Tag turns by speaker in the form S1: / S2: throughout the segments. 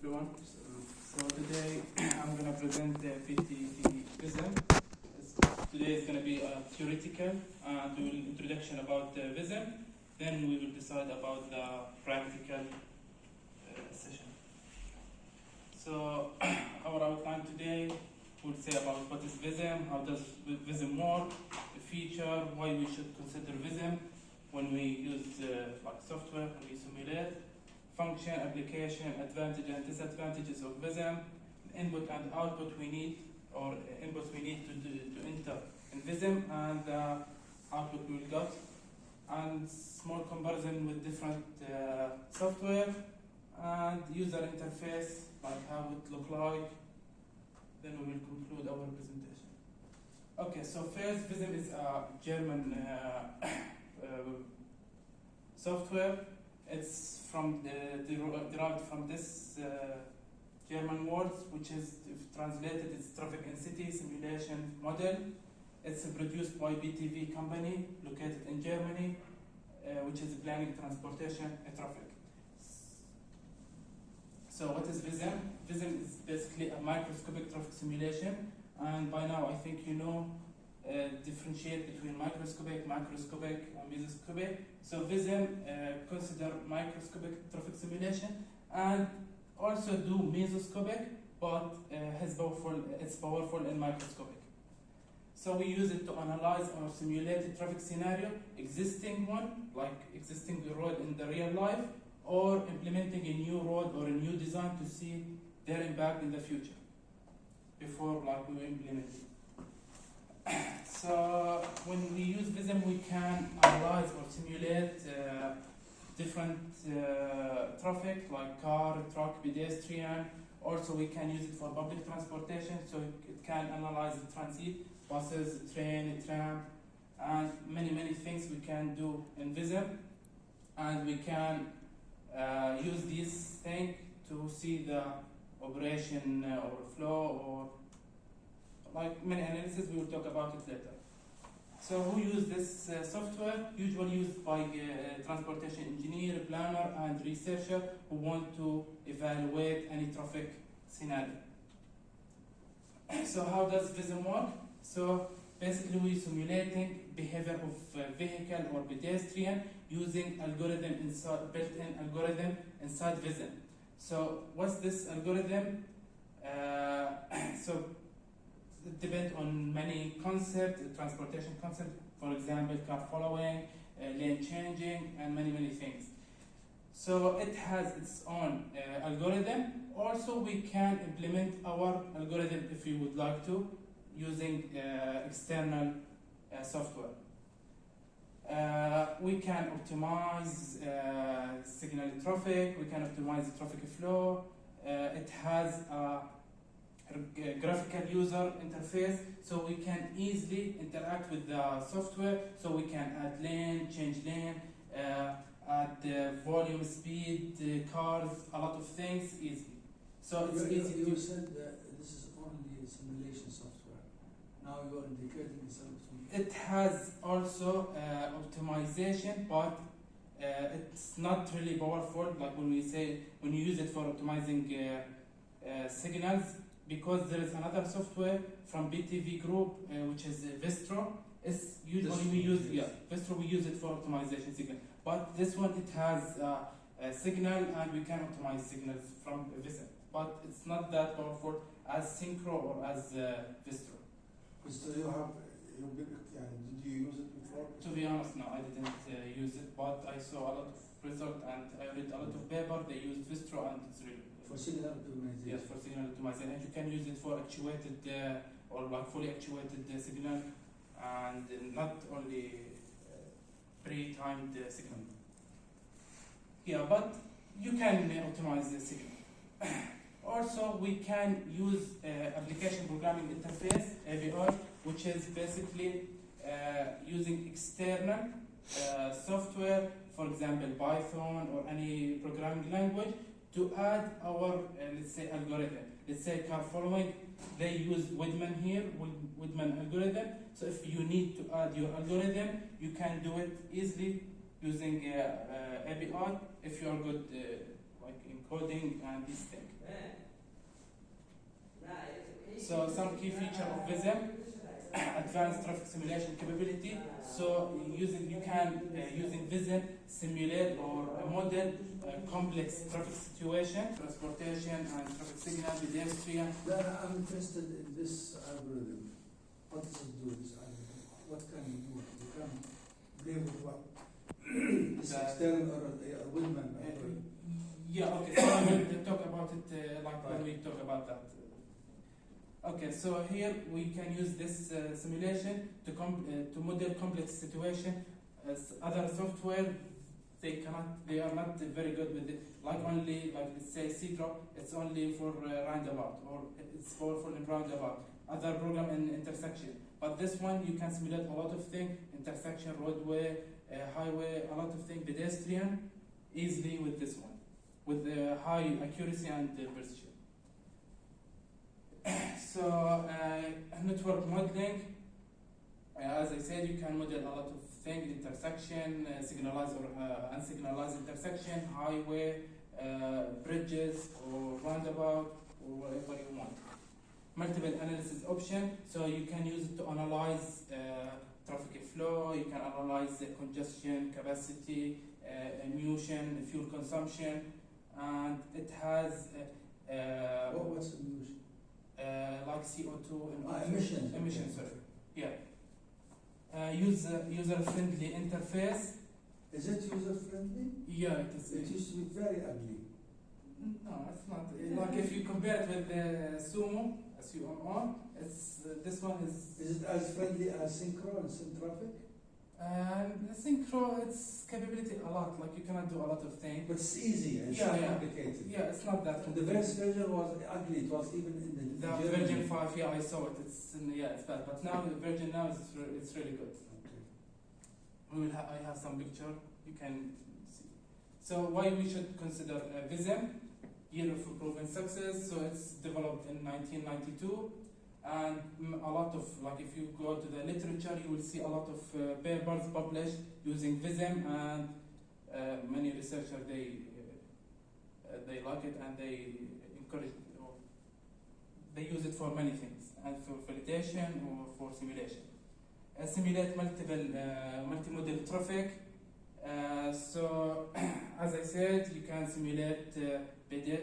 S1: everyone. So today I'm going to present the PTV VISSIM. Today is going to be a theoretical and introduction about the VISSIM. Then we will decide about the practical session. So our outline today will say about what is VISSIM, how does VISSIM work, the feature, why we should consider VISSIM when we use like software, when we simulate, function, application, advantage and disadvantages of VISSIM, input and output we need, or input we need to enter in VISSIM, and the output we will get, and small comparison with different software, and user interface, like how it look like. Then we will conclude our presentation. Okay, so first, VISSIM is a German software. It's derived from this German word, which is, if translated, it's traffic and city simulation model. It's produced by PTV company located in Germany, which is planning transportation and traffic. So what is VISSIM? VISSIM is basically a microscopic traffic simulation, and by now I think you know differentiate between microscopic, macroscopic, and mesoscopic. So VISSIM consider microscopic traffic simulation and also do mesoscopic, but it's powerful in microscopic. So we use it to analyze or simulate a traffic scenario, existing one, like existing road in the real life, or implementing a new road or a new design to see their impact in the future before like we implement it. So when we use VISSIM, we can analyze or simulate different traffic like car, truck, pedestrian. Also, we can use it for public transportation, so it can analyze the transit, buses, train, tram, and many things we can do in VISSIM. And we can use this thing to see the operation or flow, or like many analysis. We will talk about it later. So who use this software? Usually used by transportation engineer, planner, and researcher who want to evaluate any traffic scenario. So how does VISSIM work? So basically we're simulating behavior of vehicle or pedestrian using built-in algorithm inside VISSIM. So what's this algorithm? So it depends on many concepts, transportation concepts, for example, car following, lane changing, and many things. So it has its own algorithm. Also, we can implement our algorithm if we would like to, using external software. We can optimize signal traffic, we can optimize the traffic flow. It has a graphical user interface, so we can easily interact with the software, so we can add lane, change lane, add volume, speed, cars, a lot of things easily. So it's easy.
S2: You said that this is only simulation software. Now you are indicating something.
S1: It has also optimization, but it's not really powerful. Like when you use it for optimizing signals, because there is another software from PTV group, which is Vistro. It's usually we use Vistro. We use it for optimization signal, but this one it has a signal, and we can optimize signals from VISSIM, but it's not that powerful as Synchro or as Vistro.
S2: So you have, did you use it before?
S1: To be honest, no, I didn't use it, but I saw a lot of results and I read a lot of paper. They used Vistro, and it's really good.
S2: For signal optimization?
S1: Yes, for signal optimization. And you can use it for actuated or like fully actuated signal, and not only pre-timed signal. Yeah, but you can optimize the signal. Also, we can use application programming interface, API, which is basically using external software, for example, Python or any programming language, to add our, let's say, algorithm. Let's say car following, they use Widman here, Widman algorithm. So if you need to add your algorithm, you can do it easily using API if you are good like encoding and these things. So some key feature of VISSIM, advanced traffic simulation capability. So you can using VISSIM simulate or model complex traffic situation, transportation and traffic signal, pedestrian.
S2: I'm interested in this algorithm. What does it do, this algorithm? What can you do? You can play with what? This external or a Woodman algorithm?
S1: Yeah, okay, so I will talk about it like when we talk about that. Okay, so here we can use this simulation to model complex situation. As other software, they are not very good with it. Like let's say C-drop, it's only for roundabout, or it's for roundabout. Other program in intersection, but this one you can simulate a lot of things: intersection, roadway, highway, a lot of things, pedestrian, easily with this one, with high accuracy and precision. So network modeling, as I said, you can model a lot of things: intersection, signalized or unsignalized intersection, highway, bridges, or roundabout, or whatever you want. Multiple analysis option, so you can use it to analyze traffic flow, you can analyze the congestion, capacity, emission, fuel consumption, and it has
S2: what's emission?
S1: Like CO2 and
S2: Emissions.
S1: sorry. Yeah. User-friendly interface.
S2: Is it user-friendly?
S1: Yeah, it is.
S2: It used to be very ugly.
S1: No, it's not. Like if you compare it with the Sumo, SUMO, it's this one is.
S2: Is it as friendly as Synchro and SynTraffic?
S1: Synchro, its capability a lot. Like you cannot do a lot of things.
S2: But it's easy. It's
S1: Yeah,
S2: not
S1: yeah.
S2: complicated.
S1: Yeah, it's not that
S2: The
S1: complicated.
S2: first version was ugly. It was even in
S1: The
S2: Germany.
S1: version 5, yeah, I saw it. It's bad. But now the version now it's really good.
S2: Okay.
S1: I have some picture. You can see. So why we should consider VISSIM, year of proven success. So it's developed in 1992, and a lot of, like if you go to the literature, you will see a lot of papers published using VISSIM, and many researchers they like it and they encourage it, or they use it for many things, and for validation or for simulation. Simulate multimodal traffic. So as I said, you can simulate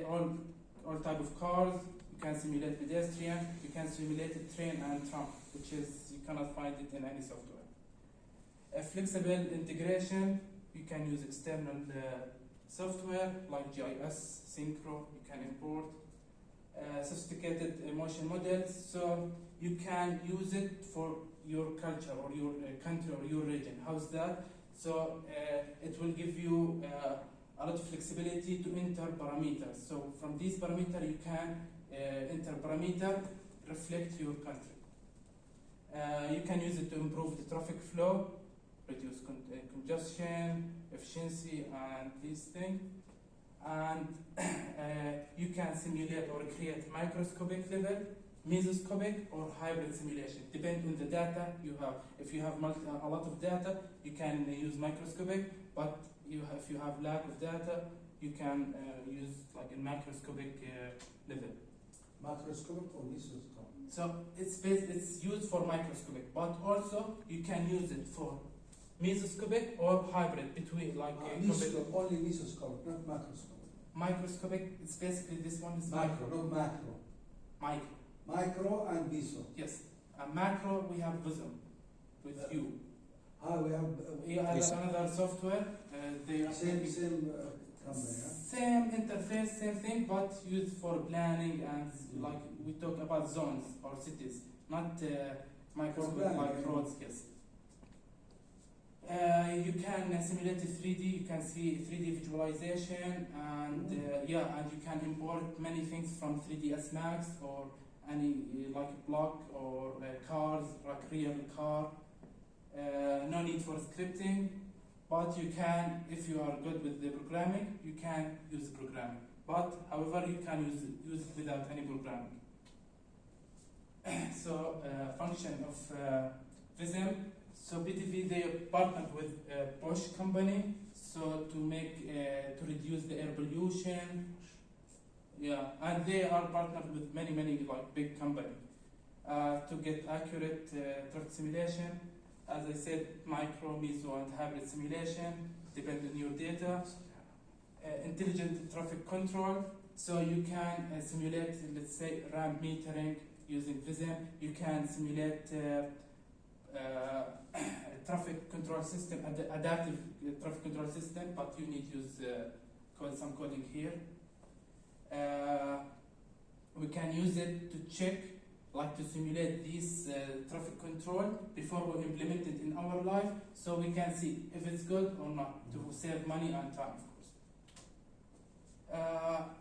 S1: all type of cars. You can simulate pedestrian. You can simulate a train and tram, which is you cannot find it in any software. A flexible integration. You can use external software like GIS, Synchro. You can import sophisticated emotion models. So you can use it for your culture or your country or your region. How's that? So it will give you a lot of flexibility to enter parameters. So from these parameters, you can enter parameter reflect your country. You can use it to improve the traffic flow, reduce congestion, efficiency, and these things. And you can simulate or create microscopic level, mesoscopic, or hybrid simulation. Depend on the data you have. If you have a lot of data, you can use microscopic, but if you have lack of data, you can use like a microscopic level.
S2: Macroscopic or mesoscopic?
S1: So it's used for microscopic, but also you can use it for mesoscopic or hybrid between like
S2: mesoscopic, only mesoscopic, not macroscopic.
S1: Microscopic, it's basically this one is
S2: Macro, not macro.
S1: Micro.
S2: Micro and meso.
S1: Yes. And macro we have VISSIM with you.
S2: We have
S1: Another software. They are
S2: same company, yeah?
S1: same interface, same thing, but used for planning and like we talk about zones or cities, not microscopic like roads. Yes. You can simulate 3D. You can see 3D visualization, and and you can import many things from 3ds Max or any like block or cars, like real car. No need for scripting, but you can, if you are good with the programming, you can use programming. But however, you can use it without any programming. So function of VISSIM. So PTV, they partnered with Bosch company. so to make to reduce the air pollution. Yeah, and they are partnered with many like big companies to get accurate traffic simulation. As I said, micro, meso, and hybrid simulation depend on your data. Intelligent traffic control, so you can simulate, let's say, ramp metering using VISSIM. You can simulate traffic control system, adaptive traffic control system, but you need to use some coding here. We can use it to check, like to simulate this traffic control before we implement it in our life, so we can see if it's good or not, to save money and time, of course.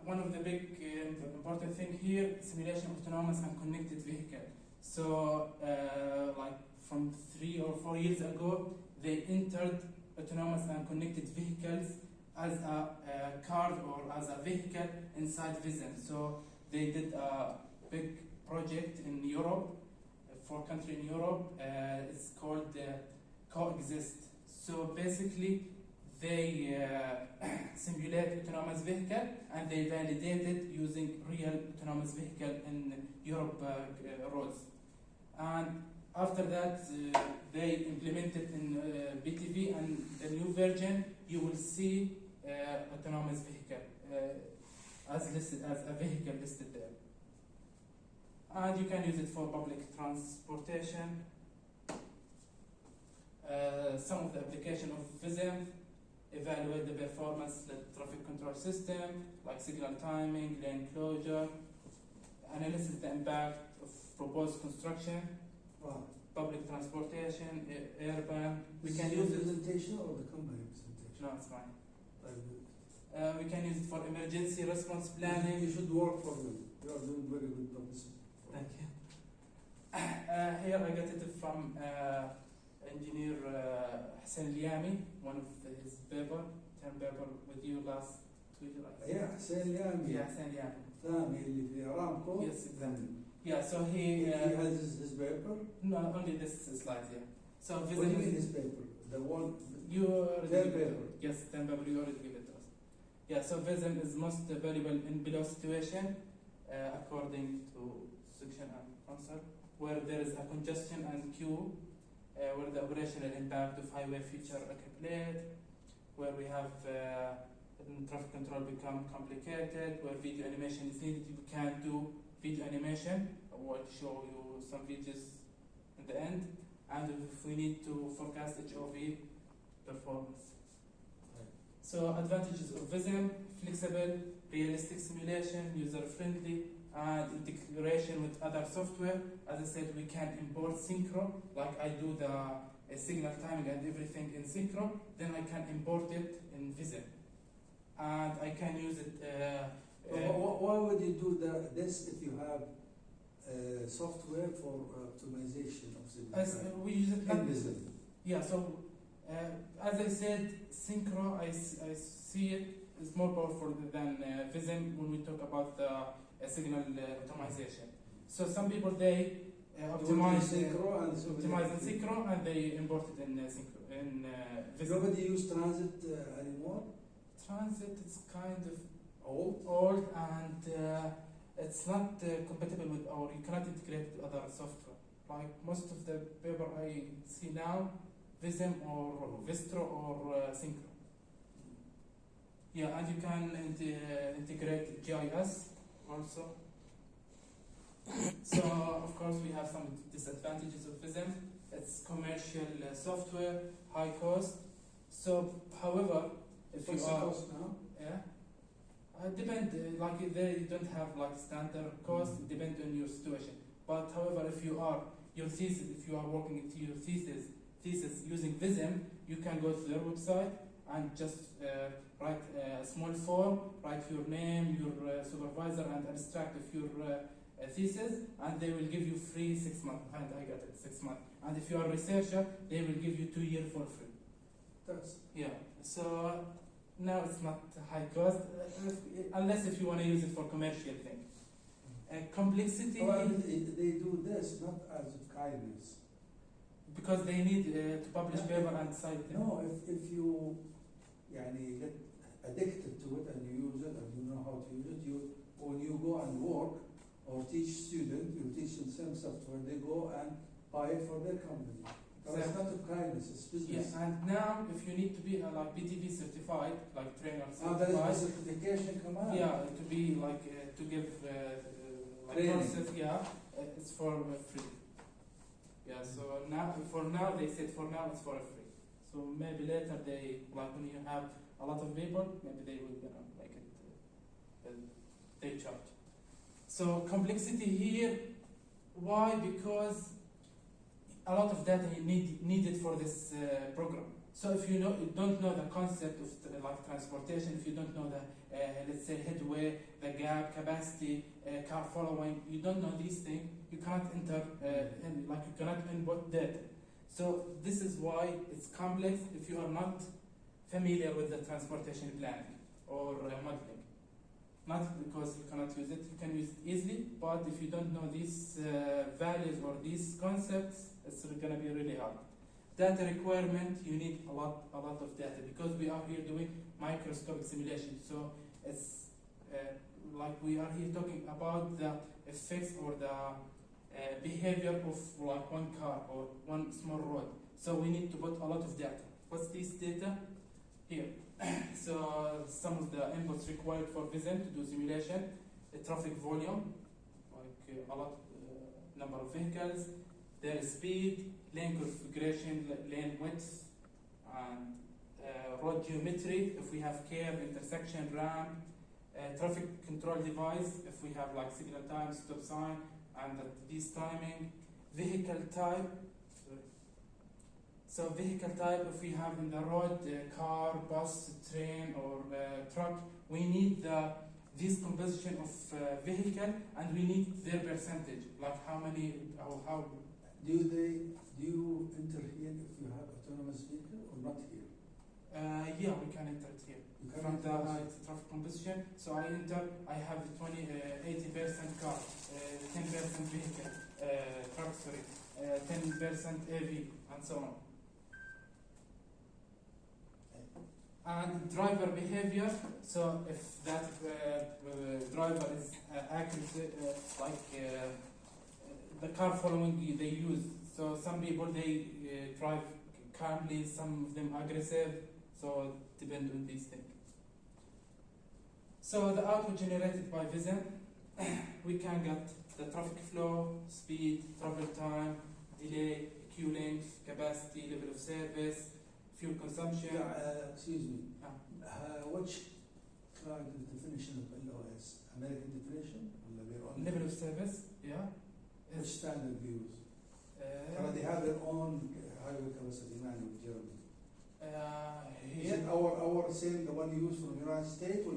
S1: One of the big important thing here, simulation of autonomous and connected vehicle. So like from 3 or 4 years ago, they entered autonomous and connected vehicles as a car or as a vehicle inside VISSIM. So they did a big project in Europe, for country in Europe. It's called Coexist. So basically, they simulate autonomous vehicle and they validate it using real autonomous vehicle in Europe roads. And after that, they implement it in PTV, and the new version, you will see autonomous vehicle as listed as a vehicle listed there. And you can use it for public transportation. Some of the application of VISSIM: evaluate the performance of the traffic control system, like signal timing, lane closure, analysis the impact of proposed construction, public transportation, urban. We can use it.
S2: Presentation or the company presentation?
S1: No, it's fine. We can use it for emergency response planning.
S2: You should work for them. You are doing very good publicity.
S1: Thank you. Here I got it from engineer Hassan Liami, one of his paper, term paper with you last week.
S2: Yeah, Hassan Liami.
S1: Yeah, Hassan Liami.
S2: Liami اللي في Aramco.
S1: Yes, exactly. Yeah, so he
S2: has his paper.
S1: No, only this slide here. So
S2: What do you mean his paper? The one.
S1: You already
S2: Term
S1: give it
S2: paper.
S1: to us. Yes, term paper. You already give it to us. Yeah, so VISSIM is most valuable in below situation, according to section and concept, where there is a congestion and queue, where the operational impact of highway feature accumulate, where we have traffic control become complicated, where video animation is needed. You can do video animation. I will show you some videos in the end. And if we need to forecast HOV performance. So advantages of VISSIM: flexible, realistic simulation, user-friendly, and integration with other software. As I said, we can import synchro, like I do the signal timing and everything in synchro, then I can import it in VISSIM. And I can use it.
S2: Why would you do this if you have software for optimization of signal?
S1: We use it
S2: in VISSIM.
S1: Yeah, so as I said, synchro, I see it is more powerful than VISSIM when we talk about the signal optimization. So some people, they optimize in synchro and they import it in synchro in VISSIM.
S2: Nobody use transit anymore.
S1: Transit is kind of
S2: old
S1: and it's not compatible with you cannot integrate with other software. Like most of the paper I see now, VISSIM or Vistro or Synchro. Yeah, and you can integrate GIS also. So of course we have some disadvantages of VISSIM. It's commercial software, high cost. So however, if
S2: What's
S1: you
S2: the
S1: are
S2: cost now?
S1: yeah, depend. Like they don't have like standard cost. It depends on your situation. But however, if you are your thesis, if you are working into your thesis using VISSIM, you can go to their website and just write a small form, write your name, your supervisor, and abstract of your thesis, and they will give you free 6 months. And I got it 6 months. And if you are a researcher, they will give you 2 years for free.
S2: That's
S1: Yeah. So now it's not high cost, unless if you want to use it for commercial thing. Complexity.
S2: they do this not as kindness.
S1: Because they need to publish paper and cite them.
S2: No, if you يعني get addicted to it and you use it and you know how to use it. When you go and work or teach students, you teach them same software, they go and buy it for their company. So it's not of kindness, it's business.
S1: Yes, and now if you need to be like PTV certified, like trainer
S2: Now there is
S1: certified,
S2: a certification come out.
S1: yeah, to be like to give like
S2: Training.
S1: courses, yeah, it's for free. Yeah, so now they said for now it's for free. So maybe later they like when you have a lot of people, maybe they will make it they charge. So complexity here, why? Because a lot of data needed for this program. So if you don't know the concept of like transportation, if you don't know the let's say headway, the gap, capacity, car following, you don't know these things, you cannot enter like you cannot input data. So this is why it's complex if you are not familiar with the transportation planning or modeling. Not because you cannot use it, you can use it easily, but if you don't know these values or these concepts, it's going to be really hard. Data requirement, you need a lot of data because we are here doing microscopic simulation. So it's like we are here talking about the effects or the behavior of like one car or one small road. So we need to put a lot of data. What's this data? Here. So some of the inputs required for VISSIM to do simulation, the traffic volume, like a lot number of vehicles, their speed, lane configuration, lane width, and road geometry, if we have curve, intersection, ramp, traffic control device, if we have like signal time, stop sign, and this timing, vehicle type. So vehicle type, if we have in the road car, bus, train, or truck, we need this composition of vehicle, and we need their percentage, like how many, how.
S2: Do you enter here if you have autonomous vehicle or not here?
S1: Yeah, we can enter it here.
S2: You can
S1: From the
S2: enter
S1: traffic composition, so I enter, I have the 80% car, 10% vehicle, truck, sorry, 10% AV, and so on. And driver behavior, so if that driver is accurate, the car following they use. So some people they drive calmly, some of them aggressive, so depend on these things. So the output generated by VISSIM, we can get the traffic flow, speed, travel time, delay, queue length, capacity, level of service, fuel consumption.
S2: Yeah, excuse me. Which kind of definition of LOS? American definition? Or their own?
S1: Level of service, yeah.
S2: Which standard do you use? They have their own highway capacity manual, Germany. Is it our same, the one you use from the United States, or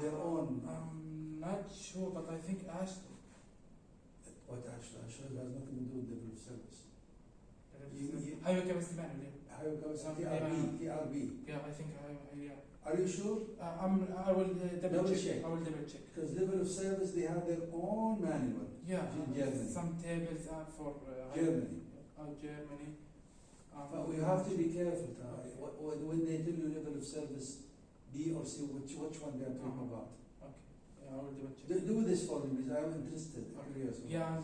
S2: their own?
S1: I'm not sure, but I think Ashton.
S2: What actually? It has nothing to do with level of service.
S1: Highway capacity manual, yeah.
S2: Highway capacity, TRB.
S1: Yeah, I think yeah.
S2: Are you sure?
S1: I will double check. I will double check.
S2: Because level of service, they have their own manual.
S1: Yeah,
S2: in Germany.
S1: some tables are for
S2: Germany.
S1: Germany.
S2: But we have to be careful, when they tell you level of service B or C, which one they are talking about.
S1: Okay, yeah, I will double check.
S2: Do this for me, because I'm interested. Curious.
S1: Yeah,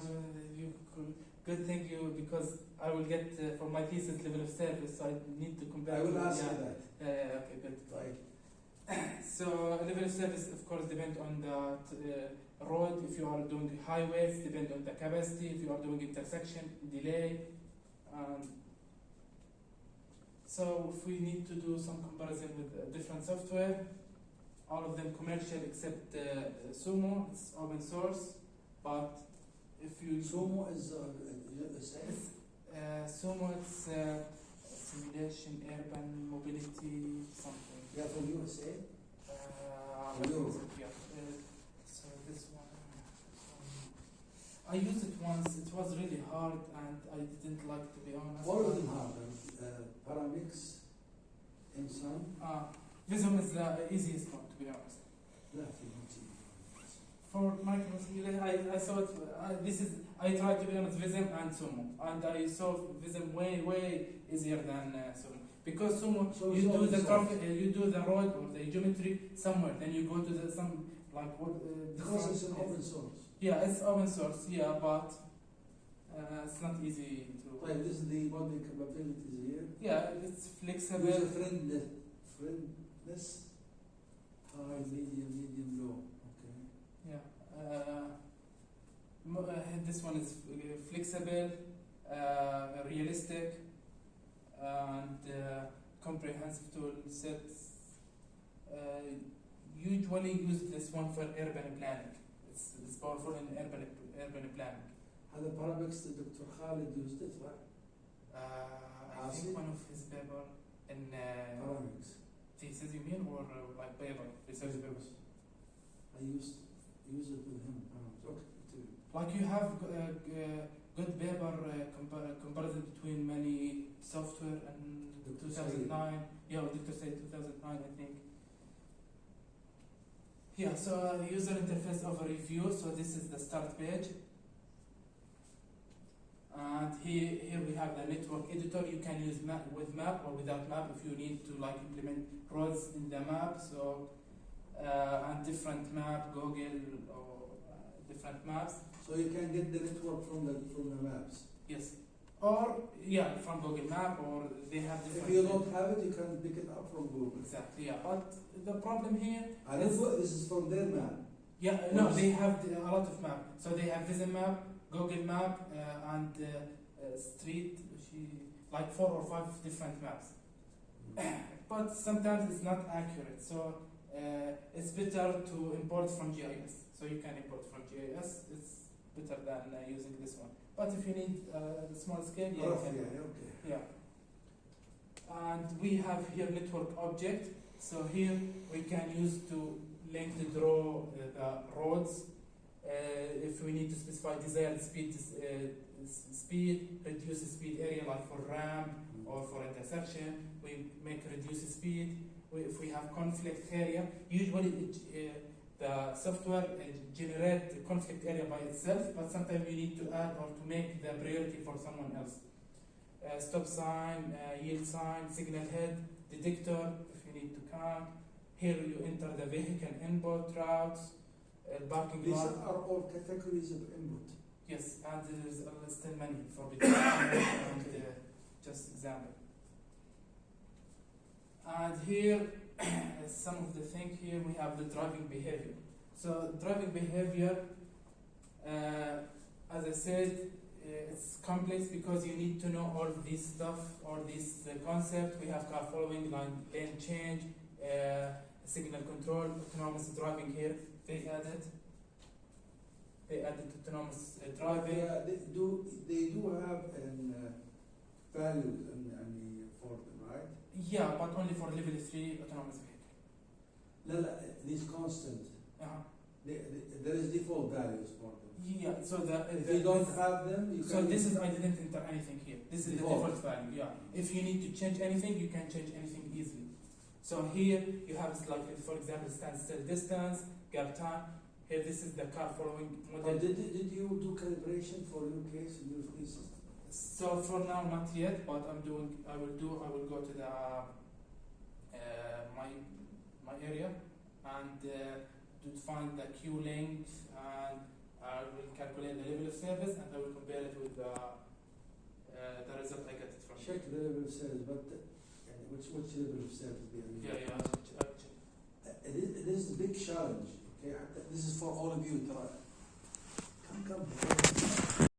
S1: good thing you, because I will get for my thesis level of service, so I need to compare.
S2: I will ask you that.
S1: Yeah, okay, good.
S2: Right.
S1: So level of service, of course, depend on the road. If you are doing highways, depend on the capacity. If you are doing intersection, delay. So if we need to do some comparison with different software, all of them commercial except Sumo, it's open source. But if you
S2: Sumo is USA?
S1: Sumo, it's simulation, urban mobility, something.
S2: Yeah, from USA?
S1: Europe. Yeah. So this one, I used it once. It was really hard, and I didn't like, to be honest.
S2: All of them have Paramix, Ensign.
S1: VISSIM is the easiest one, to be honest. For microsimulation, I saw it. I tried, to be honest, VISSIM and Sumo, and I saw VISSIM way easier than Sumo. because someone
S2: So
S1: you
S2: it's
S1: do
S2: open
S1: the
S2: source.
S1: traffic, you do the road or the geometry somewhere, then you go to the some like what.
S2: Because it's an
S1: different-
S2: open source.
S1: Yeah, it's open source. Yeah, but it's not easy to.
S2: Right, this is the modeling capabilities here.
S1: Yeah, it's flexible.
S2: User friendless, high, medium, low. Okay.
S1: Yeah. This one is flexible, realistic, and comprehensive tool sets. Usually use this one for urban planning. It's powerful in urban planning.
S2: هذا paramex Dr. Khalid used it, right?
S1: I think one of his paper in
S2: Paramex.
S1: thesis, you mean, or like paper, research papers.
S2: I use it with him. Okay.
S1: Like you have good paper comparison between many software and
S2: Dr.
S1: 2009. Yeah, Dr. Said 2009, I think. Yeah, so user interface overview. So this is the start page. And here we have the network editor. You can use map with map or without map if you need to like implement roads in the map. So and different map, Google or different maps.
S2: So you can get the network from the maps.
S1: Yes. Or yeah, from Google Map, or they have different.
S2: If you don't have it, you can pick it up from Google.
S1: Exactly. Yeah. But the problem here.
S2: I don't know. This is from their map.
S1: Yeah. No, they have a lot of map. So they have VISSIM map, Google Map, and Street. Like 4 or 5 different maps. But sometimes it's not accurate. So it's better to import from GIS. So you can import from GIS. It's better than using this one. But if you need small scale, yeah, you can.
S2: Okay.
S1: Yeah. And we have here network object. So here we can use to link to draw the roads. If we need to specify desired speed, reduce the speed area like for ramp or for intersection, we make reduce speed. If we have conflict area, usually the software generates the conflict area by itself, but sometimes you need to add or to make the priority for someone else. Stop sign, yield sign, signal head, detector, if you need to count. Here you enter the vehicle input routes, parking
S2: These
S1: lot.
S2: are all categories of input.
S1: Yes, and there is still many for between and just example. And here, some of the things here, we have the driving behavior. So driving behavior, as I said, it's complex because you need to know all this stuff, all this concept. We have car following, lane change, signal control, autonomous driving here. They added autonomous driving.
S2: They do have values for them, right?
S1: Yeah, but only for level 3 autonomous vehicle.
S2: No, these constant. There is default values for them.
S1: Yeah, so
S2: If you don't have them, you
S1: so
S2: can.
S1: this is I didn't enter anything here. This is
S2: Default.
S1: the default value. Yeah. If you need to change anything, you can change anything easily. So here you have like for example standstill distance, gap time. Here this is the car following model.
S2: Did you do calibration for your case in your thesis?
S1: So for now not yet, but I will go to the my area and to find the queue length, and I will calculate the level of service and I will compare it with the result I got it from.
S2: Check the level of service, but which level of service they are
S1: Yeah.
S2: This is a big challenge. Okay, this is for all of you.